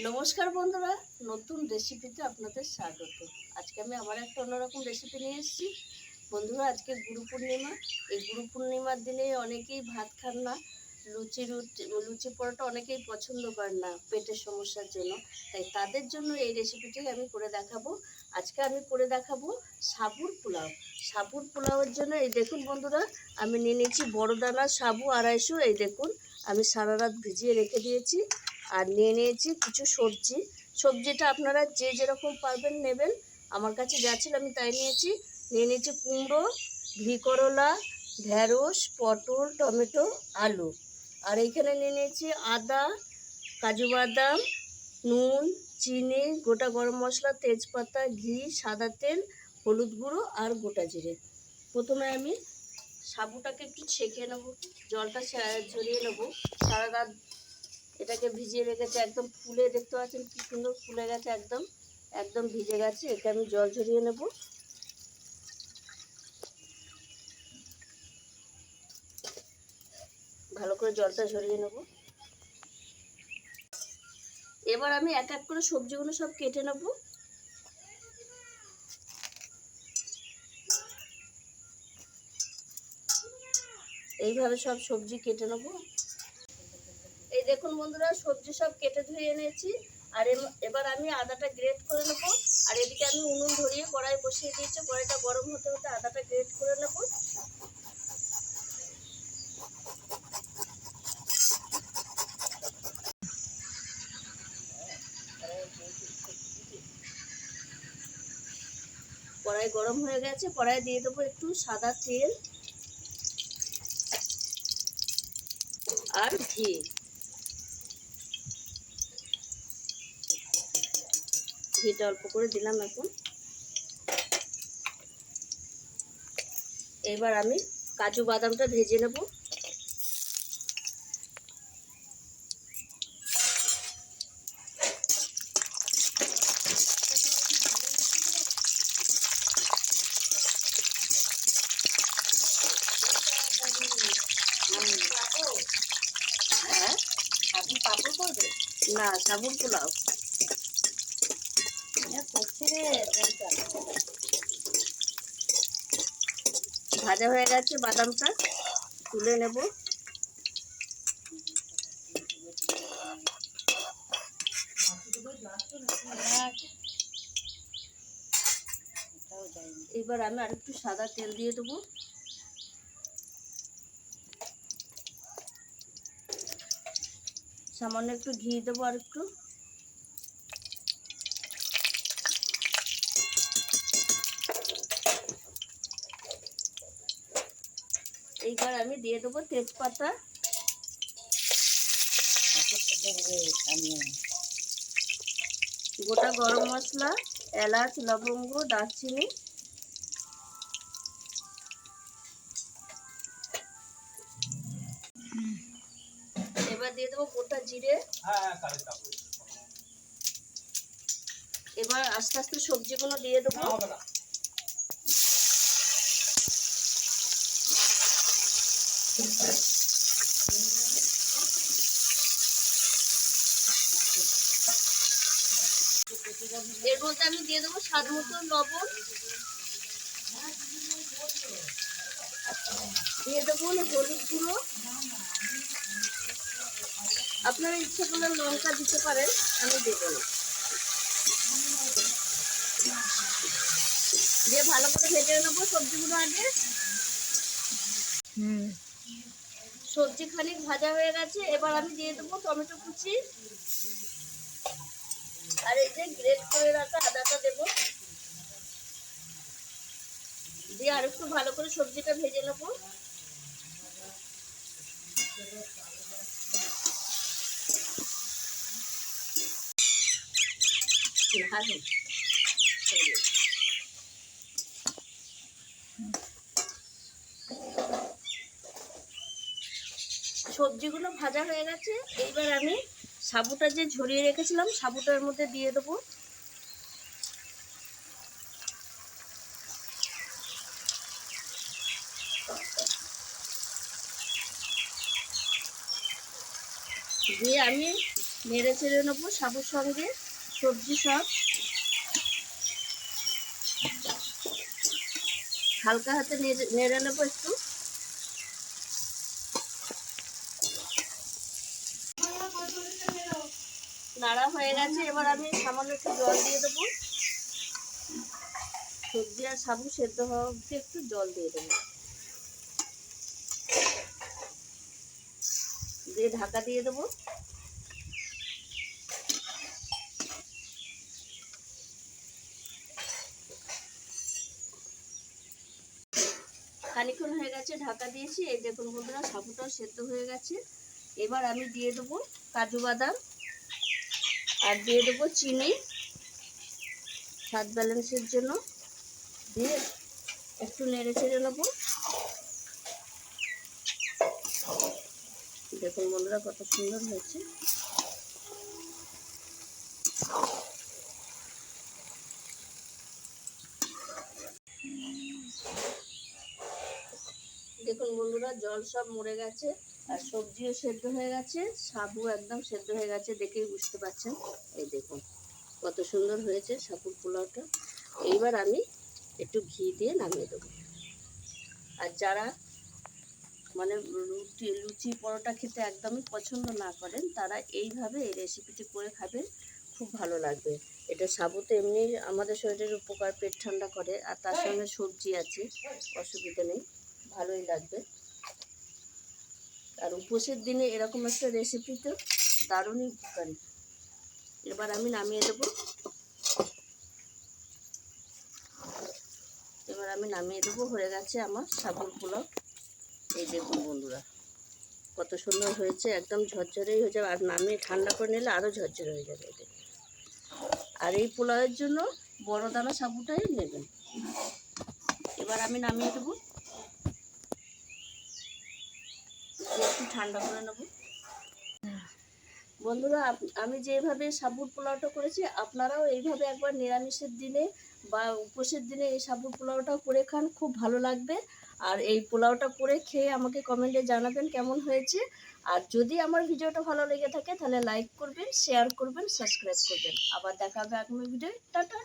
নমস্কার বন্ধুরা, নতুন রেসিপিতে আপনাদের স্বাগত। আজকে আমি আবার একটা অন্যরকম রেসিপি নিয়ে এসেছি। বন্ধুরা, আজকে গুরু পূর্ণিমা। এই গুরু পূর্ণিমার দিনে অনেকেই ভাত খান না, লুচি পরোটা অনেকেই পছন্দ করেন না পেটের সমস্যার জন্য। তাই তাদের জন্য এই রেসিপিটি আমি করে দেখাবো। আজকে আমি করে দেখাবো সাবুর পোলাও। সাবুর পোলাওয়ের জন্য এই দেখুন বন্ধুরা, আমি নিয়ে নিয়েছি বড় দানার সাবু 250। এই দেখুন, আমি সারা রাত ভিজিয়ে রেখে দিয়েছি। আর নিয়ে নিয়েছি কিছু সবজিটা আপনারা যে যেরকম পারবেন নেবেন। আমার কাছে যা ছিল আমি তাই নিয়েছি। নিয়ে নিয়েছি কুমড়ো, করলা, ঢেঁড়স, পটল, টমেটো, আলু। আর এইখানে নিয়ে নিয়েছি আদা, কাজু বাদাম, নুন, চিনি, গোটা গরম মশলা, তেজপাতা, ঘি, সাদা তেল, হলুদ গুঁড়ো আর গোটা জিরে। প্রথমে আমি সাবুটাকে একটু ছেঁকে নেবো, জলটা ঝরিয়ে নেবো। সারা রাত এটাকে ভিজিয়ে রেখেছে, একদম ফুলে, দেখতে পাচ্ছেন কি সুন্দর ফুলে গেছে, একদম একদম ভিজে গেছে। একে আমি জল ঝরিয়ে নেব। ভালো করে জলটা ঝরিয়ে নেব। এবার আমি এক এক করে সবজিগুলো সব কেটে নেব। এইভাবে সব সবজি কেটে নেব। এই দেখুন বন্ধুরা, সবজি সব কেটে ধুয়ে এনেছি। আর এবার আমি আদাটা গ্রেট করে নেব। আর এদিকে আমি উনুন ধরিয়ে কড়াই বসিয়ে দিয়েছি। কড়াইটা গরম হতে হতে আদাটা গ্রেট করে নেব। কড়াই গরম হয়ে গেছে, কড়াই দিয়ে দেবো একটু সাদা তেল আর ঘি। ঘিটা অল্প করে দিলাম এখন। এবার আমি কাজু বাদামটা ভেজে নেব। হ্যাঁ, সাবুর পাপড় করবে না, সাবুর পোলাও ভাজা হয়ে গেছে। বাদামটা তুলে নেব। এবার আমি আরেকটু সাদা তেল দিয়ে দেবো। সামান্য একটু ঘি দেবো আর একটু। এইবার আমি দিয়ে দেবো তেজপাতা, গোটা গরম মশলা, এলাচ, লবঙ্গ, দারচিনি। এবার দিয়ে দেবো গোটা জিরে। এবার আস্তে আস্তে সবজিগুলো দিয়ে দেবো। এর মধ্যে আমি দিয়ে দেবো স্বাদ মতো লবণ, দিয়ে দেবো হলুদ গুঁড়ো। আপনারা ইচ্ছে করলে লঙ্কা দিতে পারেন, আমি দেবো না। দিয়ে ভালো করে ভেজে নেবো সবজিগুলো আগে। সবজি খানিক ভাজা হয়ে গেছে। এবার আমি দিয়ে দেবো টমেটো কুচি আর এই যে গ্রেট করে রাখা আদাটা দেবো। দিয়ে আর একটু ভালো করে সবজিটা ভেজে নেবো। সবজিগুলো ভাজা হয়ে গেছে। এইবার আমি সাবুটা যে ঝরিয়ে রেখেছিলাম সাবুটার মধ্যে দিয়ে দেবো। দিয়ে আমি নেড়ে চেড়ে নেবো সাবুর সঙ্গে সবজি সব। হালকা হাতে নেড়ে নেবো একটু। নাড়া হয়ে গেছে, এবার আমি সামান্য একটু জল দিয়ে দেবো। সবজি আর সাবু সেদ্ধ হওয়া অবধি একটু জল দিয়ে দেবো, দিয়ে ঢাকা দিয়ে দেবো। খানিকক্ষণ হয়ে গেছে ঢাকা দিয়েছি। এই দেখুন বন্ধুরা, সাবুটাও সেদ্ধ হয়ে গেছে। এবার আমি দিয়ে দেবো কাজু বাদাম আর দিয়ে দেবো চিনি স্বাদ ব্যালেন্সের জন্য, দিয়ে একটু নেড়ে চেড়ে নেবো। দেখুন বন্ধুরা কত সুন্দর হয়েছে। দেখুন বন্ধুরা, জল সব মরে গেছে আর সবজিও সেদ্ধ হয়ে গেছে, সাবু একদম সেদ্ধ হয়ে গেছে, দেখেই বুঝতে পারছেন। এই দেখুন কত সুন্দর হয়েছে সাবুর পোলাওটা। এইবার আমি একটু ঘি দিয়ে নামিয়ে দেবো। আর যারা মানে লুচি পরোটা খেতে একদমই পছন্দ না করেন, তারা এইভাবে এই রেসিপিটি করে খাবেন, খুব ভালো লাগবে। এটা সাবুতে এমনি আমাদের শরীরের উপকার, পেট ঠান্ডা করে, আর তার সঙ্গে সবজি আছে, অসুবিধা নেই, ভালোই লাগবে। আর উপোসের দিনে এরকম একটা রেসিপি তো দারুণই উপকারী। এবার আমি নামিয়ে দেবো। হয়ে গেছে আমার সাবুর পোলাও। এই দেখুন বন্ধুরা কত সুন্দর হয়েছে, একদম ঝরঝরেই হয়ে যাবে। আর নামিয়ে ঠান্ডা করে নিলে আরও ঝরঝরে হয়ে যাবে। আর এই পোলাওয়ের জন্য বড় দানা সাবুটাই নেবেন। এবার আমি নামিয়ে দেবো, একটু ঠান্ডা করে নেব। বন্ধুরা, আমি যেভাবে সাবুর পোলাওটা করেছি, আপনারাও এইভাবে একবার নিরামিষের দিনে বা উপোসের দিনে এই সাবুর পোলাওটাও করে খান, খুব ভালো লাগবে। আর এই পোলাওটা করে খেয়ে আমাকে কমেন্টে জানাবেন কেমন হয়েছে। আর যদি আমার ভিডিওটা ভালো লেগে থাকে তাহলে লাইক করবেন, শেয়ার করবেন, সাবস্ক্রাইব করবেন। আবার দেখা হবে আগামী ভিডিও। টাটা।